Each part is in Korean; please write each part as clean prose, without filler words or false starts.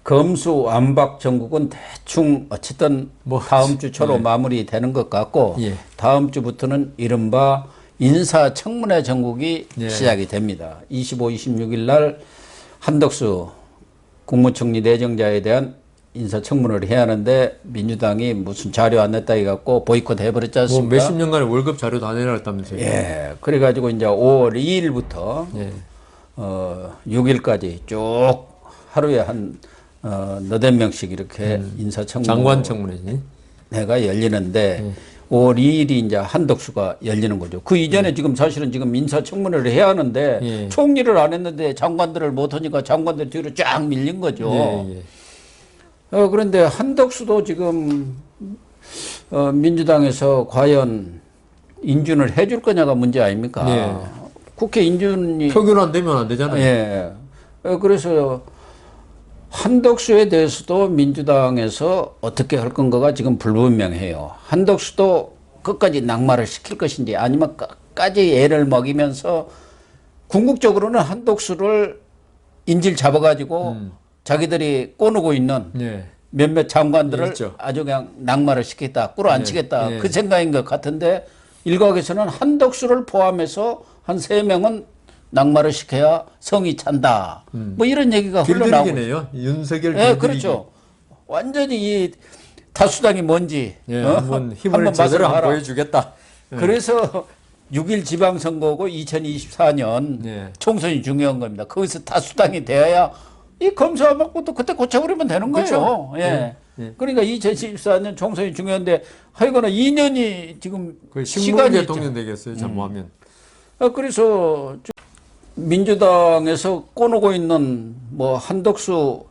검수 완박 정국은 대충 어쨌든 뭐, 다음 주 초로 예. 마무리되는 것 같고 예. 다음 주부터는 이른바 인사청문회 정국이 예. 시작이 됩니다. 25, 26일 날 한덕수 국무총리 내정자에 대한 인사청문회를 해야 하는데 민주당이 무슨 자료 안 냈다 해갖고 보이콧 해버렸지 뭐 않습니까? 몇십 년간의 월급 자료도 안 내놨다면서요. 예. 그래가지고 이제 5월 2일부터 예. 6일까지 쭉 하루에 한 너댓 명씩 이렇게 인사청문회가 장관 청문회지. 열리는데 5월 2일이 이제 한덕수가 열리는 거죠. 그 이전에 지금 사실은 지금 인사청문회를 해야 하는데 예. 총리를 안 했는데 장관들을 못 하니까 장관들 뒤로 쫙 밀린 거죠. 예, 예. 그런데 한덕수도 지금 민주당에서 과연 인준을 해줄 거냐가 문제 아닙니까? 예. 국회 인준이 표결 안 되면 안 되잖아요. 예. 그래서 한덕수에 대해서도 민주당에서 어떻게 할 건가가 지금 불분명해요. 한덕수도 끝까지 낙마를 시킬 것인지 아니면 끝까지 애를 먹이면서 궁극적으로는 한덕수를 인질 잡아가지고 자기들이 꼬누고 있는 예. 몇몇 장관들을 있죠. 아주 그냥 낙마를 시키겠다, 꿇어앉히겠다 예. 그 생각인 것 같은데 일각에서는 한덕수를 포함해서 한 3명은 낙마를 시켜야 성이 찬다. 뭐 이런 얘기가 흘러나오고 있어요. 길들이기네요. 윤석열 예, 길들이기. 그렇죠. 완전히 이 다수당이 뭔지 예, 한번 힘을 한번 제대로 맛을 한번 봐라. 보여주겠다. 그래서 6일 지방선거고 2024년 예. 총선이 중요한 겁니다. 거기서 다수당이 되어야 이 검사받고도 그때 고쳐버리면 되는 거예요. 그렇죠. 예. 예. 그러니까 2024년 총선이 중요한데 하여간에 2년이 지금 그 식물 시간이 대통령 있죠. 되겠어요. 잘못하면. 그래서 민주당에서 꼬누고 있는 뭐 한덕수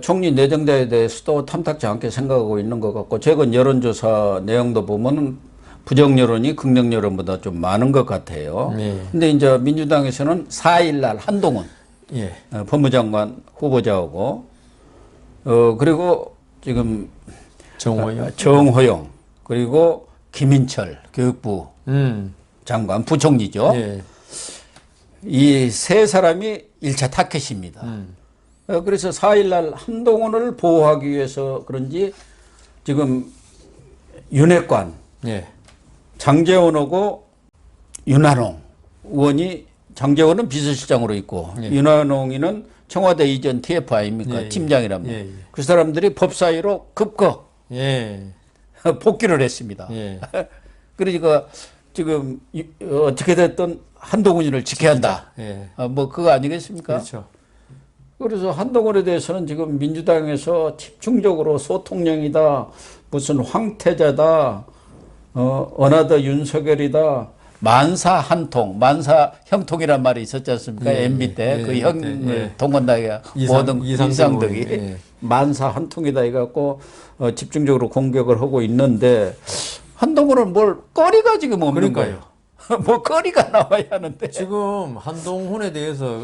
총리 내정자에 대해서도 탐탁지 않게 생각하고 있는 것 같고 최근 여론조사 내용도 보면 부정 여론이 긍정 여론보다 좀 많은 것 같아요. 네. 근데 이제 민주당에서는 4일 날 한동훈 예. 법무장관 후보자하고 그리고 지금 정호영 그리고 김인철 교육부 장관 부총리죠. 예. 이 세 사람이 1차 타켓입니다. 그래서 4일 날 한동훈을 보호하기 위해서 그런지 지금 윤핵관 예. 장제원하고 윤한홍 의원이 장제원은 비서실장으로 있고 예. 윤한홍이는 청와대 이전 TF 아닙니까? 예, 예. 팀장이랍니다. 예, 예. 그 사람들이 법사위로 급거 예. 복귀를 했습니다. 예. 그러니까 지금 어떻게 됐든 한동훈이를 지켜야 한다. 예. 뭐 그거 아니겠습니까? 그렇죠. 그래서 한동훈에 대해서는 지금 민주당에서 집중적으로 소통령이다, 무슨 황태자다, 어나더 윤석열이다, 만사 한통, 만사 형통이란 말이 있었지 않습니까? 예, MB 때 예, 그 예, 형을 예. 동원다가 모든 이상덕이 예. 만사 한통이다 해갖고 집중적으로 공격을 하고 있는데 한동훈은 뭘 거리가 지금 없는 그러니까요. 거예요. 뭐 거리가 나와야 하는데. 지금 한동훈에 대해서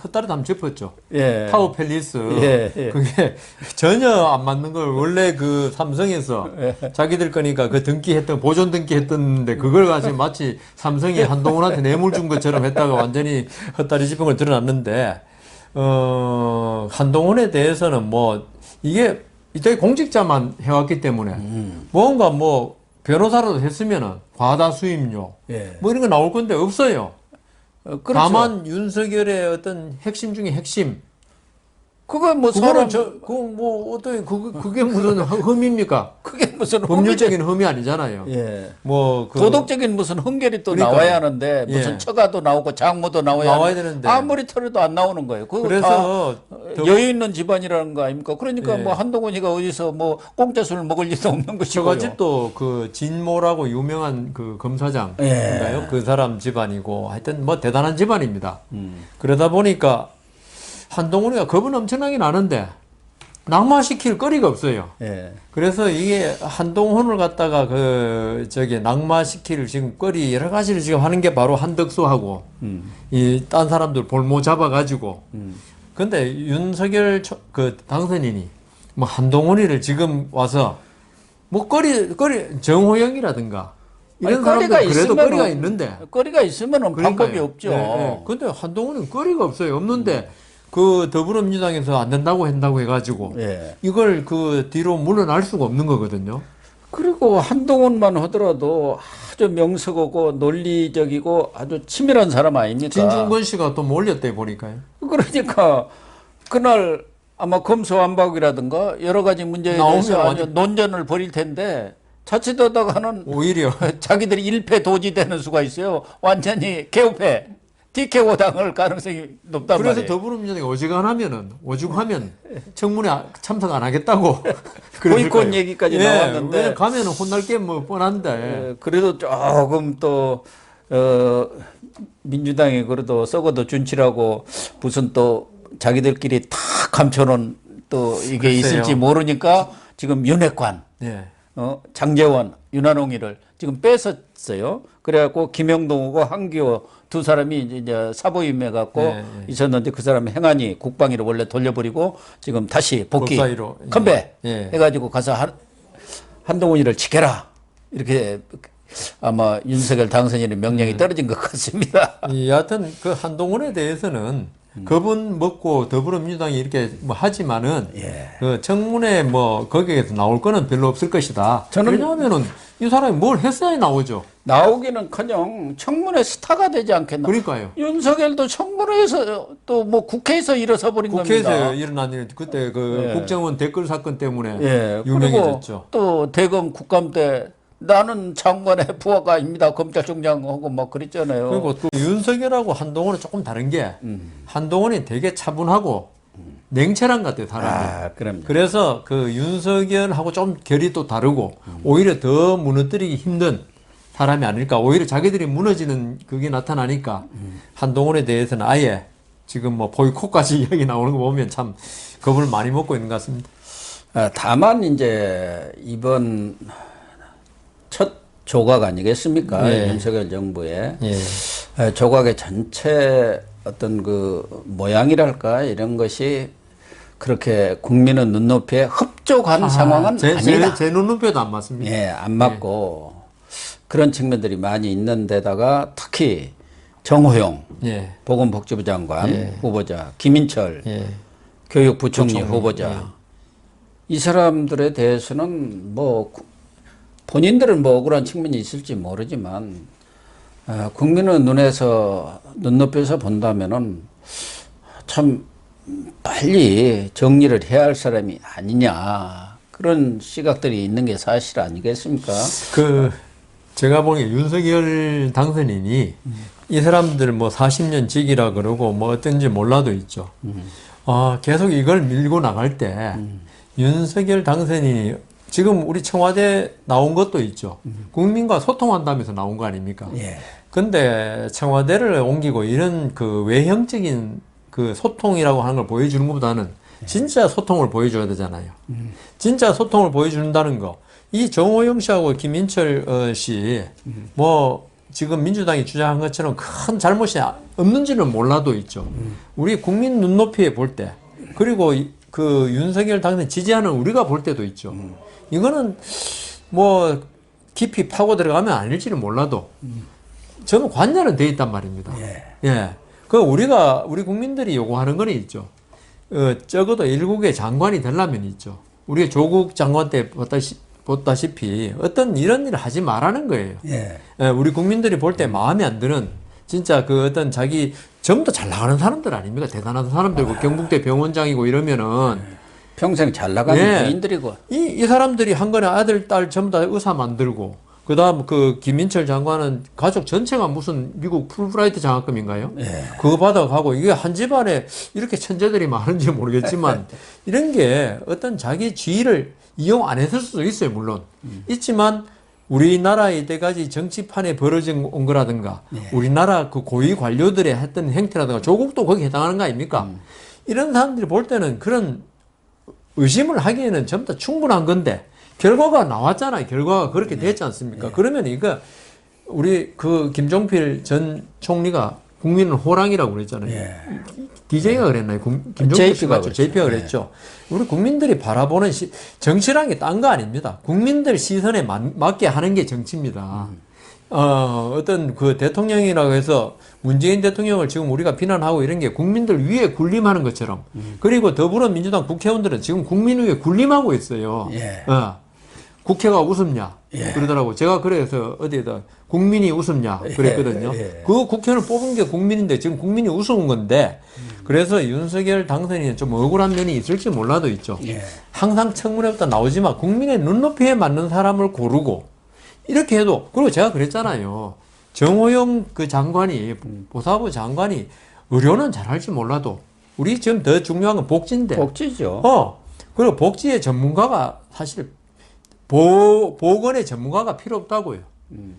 헛다리 담 짚었죠. 예. 타워 팰리스. 예, 예. 그게 전혀 안 맞는 걸 원래 그 삼성에서 자기들 거니까 그 등기했던 보존 등기했던데 그걸 가지고 마치 삼성이 한동훈한테 뇌물 준 것처럼 했다가 완전히 헛다리 짚은 걸 드러났는데 한동훈에 대해서는 뭐 이게 이때 공직자만 해왔기 때문에 뭔가 뭐 변호사라도 했으면은 과다 수임료 예. 뭐 이런 거 나올 건데 없어요. 그렇죠. 다만 윤석열의 어떤 핵심 중에 핵심. 그건 뭐 그거는 사람 그뭐 어떤 그게 무슨 흠입니까? 그게 무슨 법률적인 흠이 아니잖아요. 예. 뭐 도덕적인 무슨 흥결이 또 그러니까요. 나와야 하는데 무슨 예. 처가도 나오고 장모도 나와야 되는데. 아무리 털어도 안 나오는 거예요. 그거 그래서 다 여유 있는 집안이라는 거 아닙니까? 그러니까 예. 뭐 한동훈이가 어디서 뭐 공짜 술을 먹을 일도 없는 것이고요. 처가집도 그 진모라고 유명한 그 검사장인가요? 그 사람 집안이고 하여튼 뭐 대단한 집안입니다. 그러다 보니까 한동훈이가 겁은 엄청나게 나는데 낙마시킬 거리가 없어요. 예. 그래서 이게 한동훈을 갖다가 낙마시킬 지금 거리 여러 가지를 지금 하는 게 바로 한덕수하고 이 딴 사람들 볼모 잡아가지고. 근데 윤석열 그 당선인이 뭐 한동훈이를 지금 와서 뭐 정호영이라든가 이런 사람들 그래도 거리가 있는데. 거리가 있으면은 그러니까요. 방법이 없죠. 예, 예. 근데 한동훈은 거리가 없어요. 없는데 그 더불어민주당에서 안 된다고 한다고 해가지고 예. 이걸 그 뒤로 물러날 수가 없는 거거든요. 그리고 한동훈만 하더라도 아주 명석하고 논리적이고 아주 치밀한 사람 아닙니까? 진중권 씨가 또 몰렸대 보니까요. 그러니까 그날 아마 검수완박이라든가 여러 가지 문제에 대해서 나오면 아주 논전을 벌일 텐데 자칫하다가는 오히려 자기들이 일패도지되는 수가 있어요. 완전히 개업해 DK5당할 가능성이 높단 그래서 말이에요. 더불어민주당이 오죽하면 청문회 참석 안 하겠다고 보이콧 얘기까지 나왔는데 왜냐면 가면은 혼날 게 뭐 뻔한데 그래도 조금 또 민주당이 그래도 썩어도 준치라고 무슨 또 자기들끼리 다 감춰놓은 또 이게 글쎄요. 있을지 모르니까 지금 윤핵관, 예. 장제원, 윤한홍이를 지금 뺐었어요. 그래갖고 김영동하고 한기호 두 사람이 이제 사보임해 갖고 있었는데 그 사람 행안위 국방위로 원래 돌려버리고 지금 다시 복귀 법사위로 컨배 예. 해가지고 가서 한동훈이를 지켜라 이렇게 아마 윤석열 당선인의 명령이 떨어진 것 같습니다. 여하튼 그 한동훈에 대해서는 겁은 먹고 더불어민주당이 이렇게 뭐 하지만은 그 청문회 뭐 거기에서 나올 거는 별로 없을 것이다. 왜냐하면은 이 사람이 뭘 했어야 나오죠. 나오기는커녕 청문회 스타가 되지 않겠나. 그러니까요. 윤석열도 청문회에서 또 뭐 국회에서 일어서 버린 국회에서 겁니다. 일어난 일 그때 그 국정원 댓글 사건 때문에 예. 유명해졌죠. 그리고 또 대검 국감 때 나는 장관의 부하가 아닙니다. 검찰총장하고 막 그랬잖아요. 그리고 또 윤석열하고 한동훈은 조금 다른 게 한동훈이 되게 차분하고 냉철한 것 같아요, 사람이. 그럼요. 그래서 그 윤석열하고 좀 결이 또 다르고 오히려 더 무너뜨리기 힘든 사람이 아닐까. 오히려 자기들이 무너지는 그게 나타나니까 한동훈에 대해서는 아예 지금 뭐 보이콧까지 이야기 나오는 거 보면 참 겁을 많이 먹고 있는 것 같습니다. 다만 이제 이번 첫 조각 아니겠습니까? 예. 윤석열 정부의 예. 조각의 전체 어떤 그 모양이랄까 이런 것이 그렇게 국민의 눈높이에 흡족한 상황은 아니다. 제 눈높이도 안 맞습니다. 예, 안 맞고 그런 측면들이 많이 있는데다가 특히 정호영 예. 보건복지부 장관 후보자, 김인철 예. 교육부총리 후보자 이 사람들에 대해서는 뭐 본인들은 뭐 억울한 측면이 있을지 모르지만 국민의 눈높이에서 본다면은 참 빨리 정리를 해야 할 사람이 아니냐 그런 시각들이 있는 게 사실 아니겠습니까? 그 제가 보기에 윤석열 당선인이 이 사람들 뭐 40년 직이라 그러고 뭐 어떤지 몰라도 있죠. 계속 이걸 밀고 나갈 때 윤석열 당선인이 지금 우리 청와대 나온 것도 있죠. 국민과 소통한다면서 나온 거 아닙니까? 예. 근데 청와대를 옮기고 이런 그 외형적인 그 소통이라고 하는 걸 보여주는 것보다는 진짜 소통을 보여줘야 되잖아요. 진짜 소통을 보여준다는 거. 이 정호영 씨하고 김인철 씨, 뭐, 지금 민주당이 주장한 것처럼 큰 잘못이 없는지는 몰라도 있죠. 우리 국민 눈높이에 볼 때, 그리고 그 윤석열 당선 지지하는 우리가 볼 때도 있죠. 이거는 뭐, 깊이 파고 들어가면 아닐지는 몰라도, 저는 관여는 돼 있단 말입니다. 예. 그 우리 국민들이 요구하는 건 있죠. 적어도 일국의 장관이 되려면 있죠. 우리가 조국 장관 때 보다시피 어떤 이런 일을 하지 말라는 거예요. 우리 국민들이 볼 때 마음에 안 드는 진짜 그 어떤 자기 전부 다 잘 나가는 사람들 아닙니까? 대단한 사람들고 경북대 병원장이고 이러면은 평생 잘 나가는 부인들이고 이 사람들이 한 번에 아들, 딸 전부 다 의사 만들고 그다음 그 김인철 장관은 가족 전체가 무슨 미국 풀브라이트 장학금인가요? 그거 받아가고 이게 한 집안에 이렇게 천재들이 많은지 모르겠지만 이런 게 어떤 자기 지위를 이용 안 했을 수도 있어요, 물론. 있지만 우리나라 이때까지 정치판에 벌어진 온 거라든가 우리나라 그 고위 관료들의 했던 행태라든가 조국도 거기에 해당하는 거 아닙니까? 이런 사람들이 볼 때는 그런 의심을 하기에는 전부 다 충분한 건데 결과가 나왔잖아요. 결과가 그렇게 됐지 않습니까? 그러면 이거 우리 그 김종필 전 총리가 국민은 호랑이라고 그랬잖아요. DJ가 그랬나요? 김종필 씨가 맞죠? JP가 그랬죠. 우리 국민들이 바라보는 정치라는 게 딴 거 아닙니다. 국민들 시선에 맞게 하는 게 정치입니다. 어떤 그 대통령이라고 해서 문재인 대통령을 지금 우리가 비난하고 이런 게 국민들 위에 군림하는 것처럼 그리고 더불어민주당 국회의원들은 지금 국민 위에 군림하고 있어요. 예. 국회가 우습냐 예. 그러더라고. 제가 그래서 어디에다 국민이 우습냐 그랬거든요. 그 국회를 뽑은 게 국민인데 지금 국민이 우스운 건데 그래서 윤석열 당선인은 좀 억울한 면이 있을지 몰라도 있죠. 예. 항상 청문회부터 나오지만 국민의 눈높이에 맞는 사람을 고르고 이렇게 해도 그리고 제가 그랬잖아요. 정호영 그 장관이 보사부 장관이 의료는 잘할지 몰라도 우리 지금 더 중요한 건 복지인데. 복지죠. 그리고 복지의 전문가가 사실 보건의 전문가가 필요 없다고요.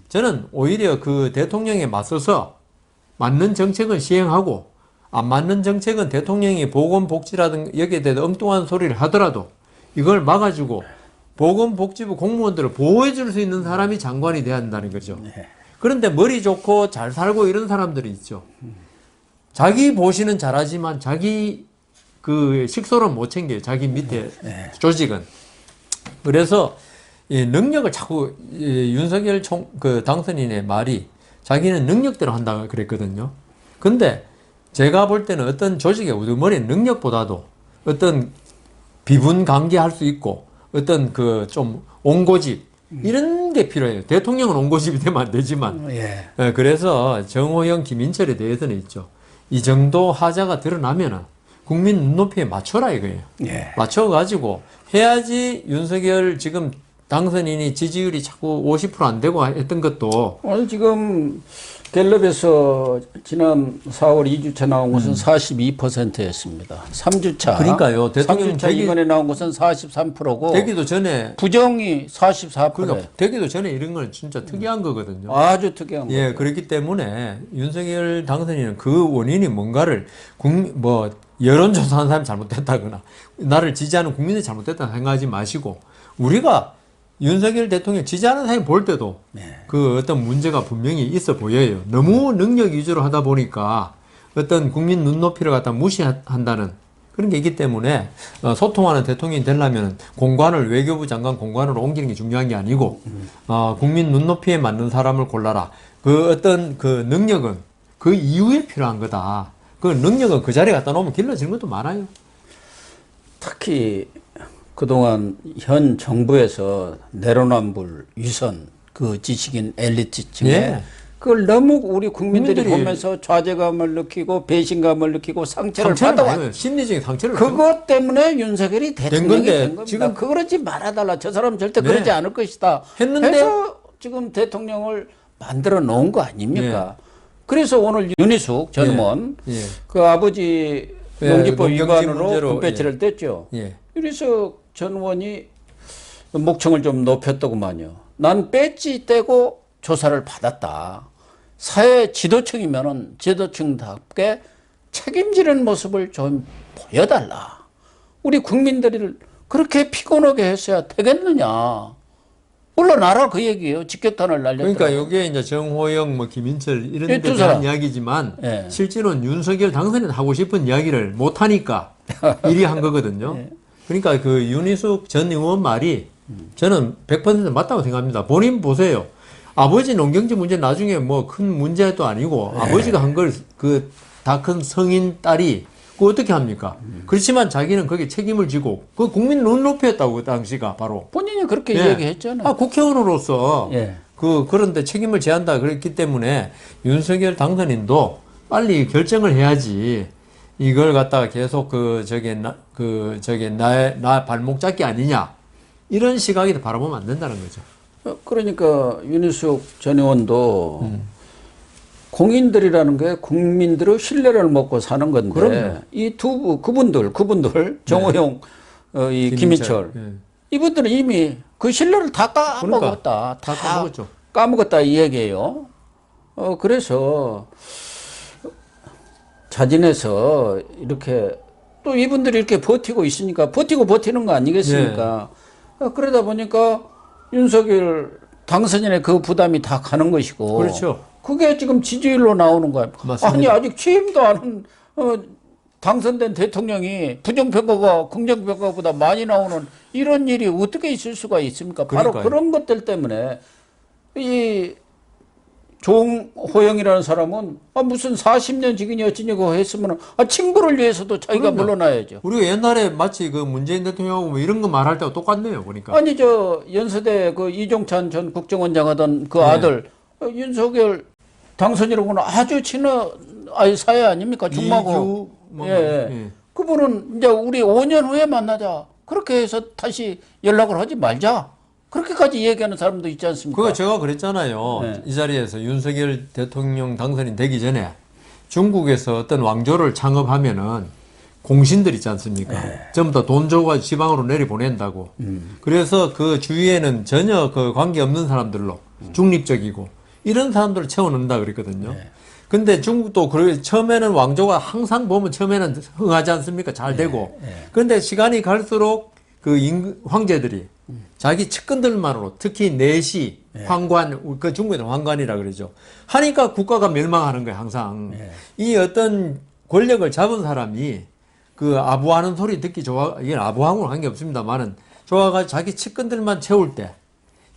저는 오히려 그 대통령에 맞서서 맞는 정책은 시행하고 안 맞는 정책은 대통령이 보건복지라든가 여기에 대해서 엉뚱한 소리를 하더라도 이걸 막아주고 보건복지부 공무원들을 보호해줄 수 있는 사람이 장관이 돼야 한다는 거죠. 그런데 머리 좋고 잘 살고 이런 사람들이 있죠. 자기 보시는 잘하지만 자기 그 식소는 못 챙겨요. 자기 밑에 조직은. 그래서 이 능력을 자꾸 윤석열 그 당선인의 말이 자기는 능력대로 한다고 그랬거든요. 근데 제가 볼 때는 어떤 조직의 우두머리 능력보다도 어떤 비분 관계할 수 있고 어떤 그 좀 온고집 이런 게 필요해요. 대통령은 온고집이 되면 안 되지만. 그래서 정호영, 김인철에 대해서는 있죠. 이 정도 하자가 드러나면은 국민 눈높이에 맞춰라 이거예요. 맞춰가지고 해야지 윤석열 지금 당선인이 지지율이 자꾸 50%안 되고 했던 것도 오늘 지금 갤럽에서 지난 4월 2주차 나온 것은 42%였습니다. 3주차. 그러니까요. 대통령 3주차 이번에 나온 것은 43%고 되기도 전에 부정이 44%. 그러니까 되기도 전에 이런 건 진짜 특이한 거거든요. 아주 특이한 거죠. 예, 그렇기 때문에 윤석열 당선인은 그 원인이 뭔가를 뭐 여론조사하는 사람이 잘못됐다거나 나를 지지하는 국민이 잘못됐다 생각하지 마시고 우리가 윤석열 대통령 지지하는 사람이 볼 때도 그 어떤 문제가 분명히 있어 보여요. 너무 능력 위주로 하다 보니까 어떤 국민 눈높이를 갖다 무시한다는 그런 게 있기 때문에 소통하는 대통령이 되려면 공관을 외교부 장관 공관으로 옮기는 게 중요한 게 아니고 국민 눈높이에 맞는 사람을 골라라. 그 어떤 그 능력은 그 이후에 필요한 거다. 그 능력은 그 자리에 갖다 놓으면 길러지는 것도 많아요. 특히 그동안 현 정부에서 내로남불, 위선, 그 지식인 엘리트층에 그걸 너무 우리 국민들이 보면서 좌절감을 느끼고 배신감을 느끼고 상처를 받아와. 심리적인 상처를. 그것 때문에 윤석열이 대통령이 된 겁니다. 지금 그러지 말아달라. 저 사람 절대 그러지 않을 것이다. 했는데 해서 지금 대통령을 만들어 놓은 거 아닙니까? 그래서 오늘 윤희숙 전 의원 그 아버지 농지법 위반으로 군배치를 뗐죠. 윤희숙 전 의원이 목청을 좀 높였더구만요. 난 배지 떼고 조사를 받았다. 사회 지도층이면은 지도층답게 책임지는 모습을 좀 보여달라. 우리 국민들을 그렇게 피곤하게 했어야 되겠느냐. 물러나라 그 얘기예요. 직격탄을 날렸다. 그러니까 이게 이제 정호영, 뭐 김인철 이런 데 대한 이야기지만 실제로는 윤석열 당선인 하고 싶은 이야기를 못 하니까 이리 한 거거든요. 그러니까 그 윤희숙 전 의원 말이 저는 100% 맞다고 생각합니다. 본인 보세요. 아버지 농경지 문제 나중에 뭐 큰 문제도 아니고 아버지가 한 걸 그 다 큰 성인 딸이 그거 어떻게 합니까? 그렇지만 자기는 거기에 책임을 지고 그 국민 눈높이였다고 그 당시가 바로 본인이 그렇게 얘기했잖아요. 국회의원으로서 그런데 책임을 지한다 그랬기 때문에 윤석열 당선인도 빨리 결정을 해야지 이걸 갖다가 계속 나 발목 잡기 아니냐 이런 시각이 바라보면 안 된다는 거죠. 그러니까 윤희숙 전 의원도 공인들이라는 게 국민들의 신뢰를 먹고 사는 건데 이 그분들 정호영, 김인철 이분들은 이미 그 신뢰를 다 까먹었다. 다 까먹었죠. 까먹었다 이 얘기예요. 그래서 자진해서 이렇게 또 이분들이 이렇게 버티고 있으니까 버티는 거 아니겠습니까? 그러다 보니까 윤석열 당선인의 그 부담이 다 가는 것이고. 그렇죠. 그게 지금 지지율로 나오는 거야. 맞습니다. 아니 아직 취임도 안 한 당선된 대통령이 부정평가가 긍정평가보다 많이 나오는 이런 일이 어떻게 있을 수가 있습니까? 바로 그러니까요. 그런 것들 때문에 이 종호영이라는 사람은 무슨 40년 직인이 어찌냐고 했으면 친구를 위해서도 자기가 그럼요. 물러나야죠. 우리가 옛날에 마치 그 문재인 대통령하고 뭐 이런 거 말할 때와 똑같네요, 보니까. 아니 저 연세대 그 이종찬 전 국정원장 하던 그 네. 아들 윤석열 당선이라고는 아주 친한 아이 사이 아닙니까? 중마고. 이주 뭐, 예. 그분은 이제 우리 5년 후에 만나자. 그렇게 해서 다시 연락을 하지 말자. 그렇게까지 얘기하는 사람도 있지 않습니까? 그거 제가 그랬잖아요. 네. 이 자리에서 윤석열 대통령 당선이 되기 전에 중국에서 어떤 왕조를 창업하면은 공신들 있지 않습니까? 전부 다 돈 줘가지고 지방으로 내려보낸다고. 그래서 그 주위에는 전혀 그 관계 없는 사람들로 중립적이고 이런 사람들을 채워넣는다 그랬거든요. 근데 중국도 처음에는 왕조가 항상 보면 처음에는 흥하지 않습니까? 잘 되고. 그런데 시간이 갈수록 그 황제들이 자기 측근들만으로 특히 내시, 황관, 그 중국에는 황관이라 그러죠. 하니까 국가가 멸망하는 거예요, 항상. 이 어떤 권력을 잡은 사람이 그 아부하는 소리 듣기 좋아, 이게 아부하고는 관계 없습니다만은 좋아가지고 자기 측근들만 채울 때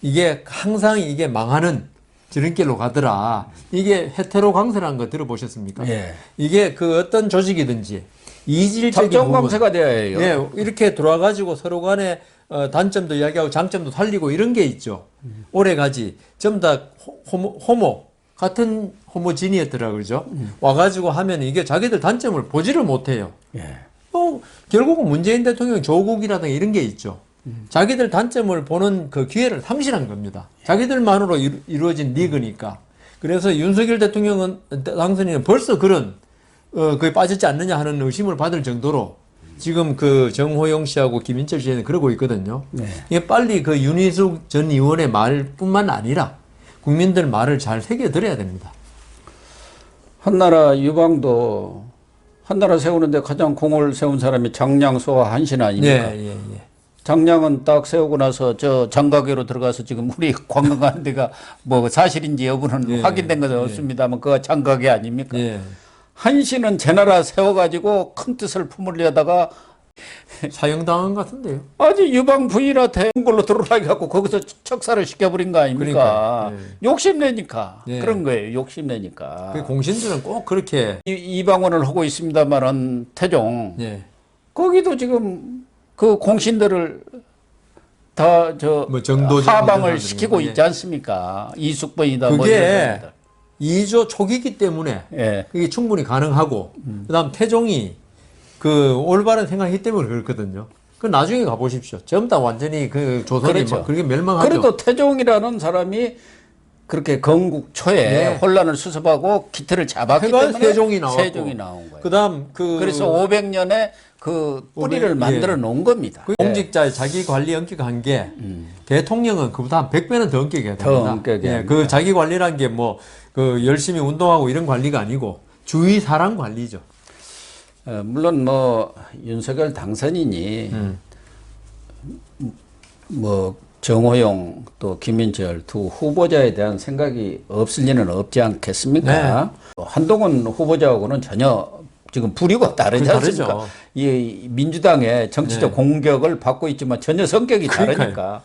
이게 항상 이게 망하는 지름길로 가더라. 이게 헤테로 강세라는 거 들어보셨습니까? 예. 이게 그 어떤 조직이든지 이질적인 작전 부분, 강세가 돼야 해요. 예, 이렇게 돌아가지고 서로 간에 단점도 이야기하고 장점도 살리고 이런 게 있죠. 오래가지. 전부 다 호모, 같은 호모지니였더라 그러죠. 와가지고 하면 이게 자기들 단점을 보지를 못해요. 예. 결국은 문재인 대통령 조국이라든가 이런 게 있죠. 자기들 단점을 보는 그 기회를 상실한 겁니다. 자기들만으로 이루어진 리그니까. 그래서 윤석열 대통령은 당선인은 벌써 그런 그에 빠졌지 않느냐 하는 의심을 받을 정도로 지금 그 정호영 씨하고 김인철 씨는 그러고 있거든요. 네. 이게 빨리 그 윤희숙 전 의원의 말뿐만 아니라 국민들 말을 잘 새겨 들어야 됩니다. 한나라 유방도 한나라 세우는데 가장 공을 세운 사람이 장량소와 한신 아닙니까? 예, 예, 예. 장량은 딱 세우고 나서 저 장가계로 들어가서 지금 우리 관광하는 데가 뭐 사실인지 여부는 예, 확인된 것은 예. 없습니다만 그거 장가계 아닙니까? 예. 한신은 제나라 세워가지고 큰 뜻을 품으려다가 사형당한 것 같은데요. 아주 유방 부인한테 걸로 들어오라게 갖고 거기서 척사를 시켜버린 거 아닙니까? 그러니까, 욕심내니까 예. 그런 거예요. 욕심내니까. 그 공신들은 꼭 그렇게 이방원을 하고 있습니다만은 태종 예. 거기도 지금 그 공신들을 다 저 뭐 정도전 하방을 이런 시키고 사람들이, 있지 않습니까? 이숙번이다 뭐 그게 이런 사람들. 2조 초기이기 때문에 예. 그게 충분히 가능하고 그다음 태종이 그 올바른 생각했기 때문에 그렇거든요. 그 나중에 가보십시오. 전부 다 완전히 그 조선이 그렇죠. 막 그렇게 멸망하죠. 그래도 태종이라는 사람이 그렇게 건국 초에 네. 혼란을 수습하고 기틀을 잡았기 해가 때문에 세종이 나왔고. 세종이 나온 거예요. 그다음 그 그래서 500년에 그 뿌리를 500, 만들어 놓은 겁니다. 그 공직자의 자기 관리 엄격한 게 대통령은 그보다 한 100배는 더 엄격해야 됩니다. 더 엄격해야 예, 합니다. 그 자기 관리란 게 뭐 그 열심히 운동하고 이런 관리가 아니고 주의 사랑 관리죠. 물론 뭐 윤석열 당선인이 뭐 정호영 또 김인철 두 후보자에 대한 생각이 없을 리는 없지 않겠습니까? 한동훈 후보자하고는 전혀 지금 부류가 다르지 그게 않습니까? 다르죠. 이 민주당의 정치적 공격을 받고 있지만 전혀 성격이 그러니까요. 다르니까.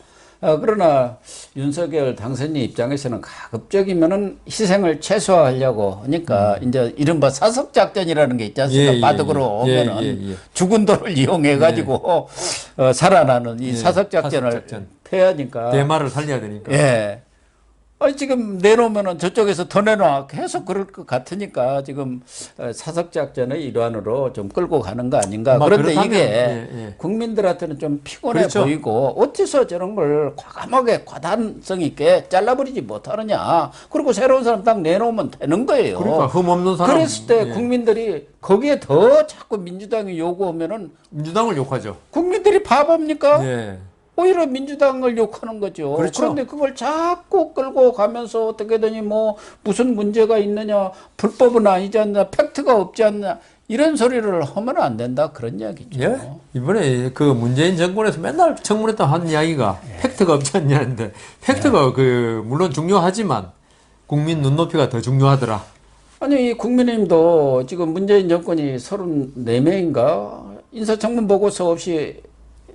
그러나 윤석열 당선인 입장에서는 가급적이면은 희생을 최소화하려고 하니까 이제 이른바 사석작전이라는 게 있지 않습니까? 예, 예, 바둑으로 예. 오면은 예. 죽은 돌을 이용해가지고 살아나는 이 사석작전을 사석작전. 폐하니까. 대마를 살려야 되니까. 예. 지금 내놓으면은 저쪽에서 더 내놔. 계속 그럴 것 같으니까 지금 사석작전의 일환으로 좀 끌고 가는 거 아닌가. 아마 그런데 그렇다면, 이게 예. 국민들한테는 좀 피곤해 그렇죠. 보이고 어째서 저런 걸 과감하게 과단성 있게 잘라버리지 못하느냐. 그리고 새로운 사람 딱 내놓으면 되는 거예요. 그러니까 흠없는 사람. 그랬을 때 예. 국민들이 거기에 더 자꾸 민주당이 요구하면은 민주당을 욕하죠. 국민들이 바보입니까? 예. 오히려 민주당을 욕하는 거죠. 그렇죠. 그런데 그걸 자꾸 끌고 가면서 어떻게든지 뭐 무슨 문제가 있느냐, 불법은 아니지 않냐, 팩트가 없지 않냐, 이런 소리를 하면 안 된다. 그런 이야기죠. 예? 이번에 그 문재인 정권에서 맨날 청문회때 한 이야기가 팩트가 없지 않냐는데 팩트가 그 물론 중요하지만 국민 눈높이가 더 중요하더라. 아니, 이 국민의힘도 지금 문재인 정권이 34명인가 인사청문 보고서 없이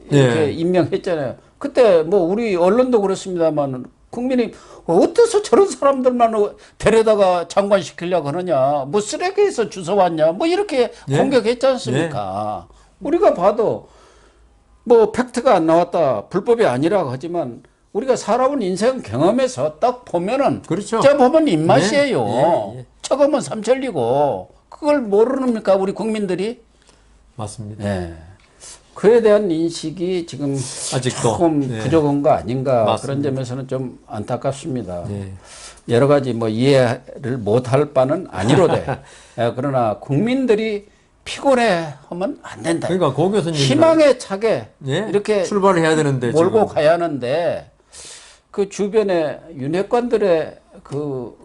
이렇게 예. 임명했잖아요. 그때 뭐 우리 언론도 그렇습니다만 국민이 어때서 저런 사람들만 데려다가 장관시키려고 하느냐, 뭐 쓰레기에서 주워왔냐, 뭐 이렇게 예. 공격했지 않습니까? 우리가 봐도 뭐 팩트가 안 나왔다, 불법이 아니라고 하지만 우리가 살아온 인생 경험에서 딱 보면은 그렇죠. 저 보면 입맛이에요. 예, 예. 저거면 삼천리고 그걸 모르니까 우리 국민들이. 맞습니다. 예. 그에 대한 인식이 지금 아직도, 조금 예. 부족한 거 아닌가. 맞습니다. 그런 점에서는 좀 안타깝습니다. 예. 여러 가지 뭐 이해를 못할 바는 아니로되 예, 그러나 국민들이 피곤해 하면 안 된다. 그러니까 고 교수님 희망에 차게 예? 이렇게 출발을 해야 되는데 몰고 지금. 가야 하는데 그 주변에 윤핵관들의 그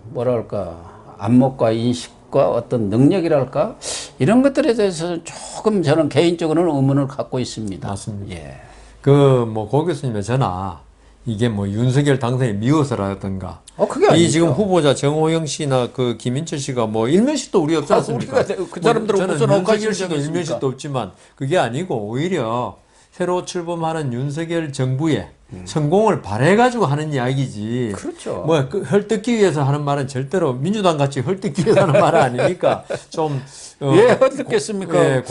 뭐랄까 안목과 인식과 어떤 능력이랄까 이런 것들에 대해서는 조금 저는 개인적으로는 의문을 갖고 있습니다. 맞습니다. 예. 그 뭐 고 교수님의 전화 이게 뭐 윤석열 당선이 미워서라든가 그게 이 아니죠. 지금 후보자 정호영 씨나 그 김인철 씨가 뭐 일면식도 우리 없지 않습니까? 우리가 그 사람들은 저는 무슨 윤석열 억하심이 씨도 있습니까? 일면식도 없지만 그게 아니고 오히려 새로 출범하는 윤석열 정부의 성공을 바래가지고 하는 이야기지. 그렇죠. 뭐 그 헐뜯기 위해서 하는 말은 절대로 민주당 같이 헐뜯기 위해서 하는 말은 아니니까 좀 예, 어떻겠습니까?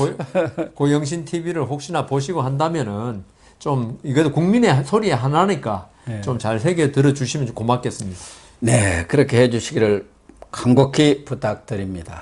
고영신 TV를 혹시나 보시고 한다면은 좀 이것도 국민의 소리 하나니까 좀 잘 새겨 들어주시면 고맙겠습니다. 네, 그렇게 해주시기를 간곡히 부탁드립니다.